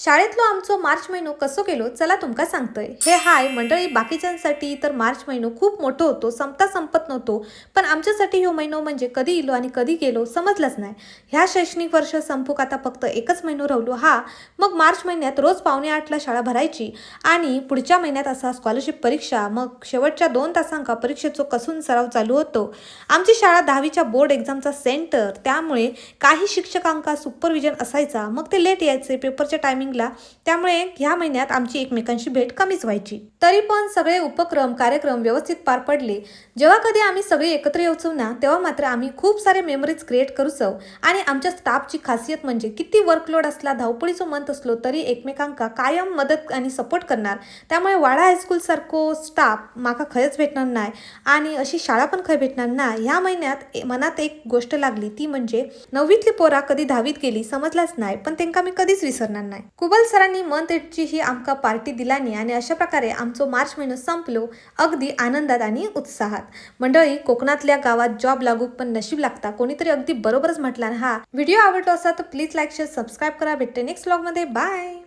शाळेतलो आमचो मार्च महिनो कसो गेलो चला तुमका सांगतोय। हे हाय मंडळी, बाकीच्यांसाठी तर मार्च महिनो खूप मोठो होतो, संपत नव्हतो, पण आमच्यासाठी ह्यो महिनो म्हणजे कधी इलो आणि कधी गेलो समजलंच नाही। ह्या शैक्षणिक वर्ष संपूक आता फक्त एकच महिनो राहिलो हा। मग मार्च महिन्यात रोज 7:45ला शाळा भरायची आणि पुढच्या महिन्यात असा स्कॉलरशिप परीक्षा, मग शेवटच्या 2 तासांका परीक्षेचो कसून सराव चालू होतो। आमची शाळा 10वीच्या बोर्ड एक्झामचा सेंटर, त्यामुळे काही शिक्षकांका सुपरविजन असायचा, मग ते लेट यायचे पेपरच्या टायमिंगला, त्यामुळे ह्या महिन्यात आमची एकमेकांशी भेट कमीच व्हायची। तरी पण सगळे उपक्रम कार्यक्रम व्यवस्थित पार पडले। जेव्हा कधी आम्ही सगळे एकत्र येऊचो ना, तेव्हा मात्र आम्ही खूप सारे मेमरीज क्रिएट करूचो। आणि आमच्या स्टाफची खासियत म्हणजे किती वर्कलोड असला, धावपळीचो मंत असलो तरी एकमेकांका कायम मदत आणि सपोर्ट करणार। त्यामुळे वाडा हायस्कूल सारखो स्टाफ माका खयच भेटणार नाही आणि अशी शाळा पण खय भेटणार नाही। ह्या महिन्यात मनात एक गोष्ट लागली, ती म्हणजे 9वीतली पोरा कधी 10वीत गेली समजलाच नाही, पण त्यांका मी कधीच विसरणार नाही। कुबल सरांनी मंथ एंडची ही आमका पार्टी दिलानी आणि अशा प्रकारे आमचो मार्च महिना संपलो अगदी आनंदात आणि उत्साहात। मंडळी, कोकणातल्या गावात जॉब लागू पण नशीब लागता, कोणीतरी अगदी बरोबरच म्हटला। हा व्हिडिओ आवडला असा तर प्लीज लाईक शेअर सबस्क्राईब करा। भेटते नेक्स्ट व्लॉग मध्ये, बाय।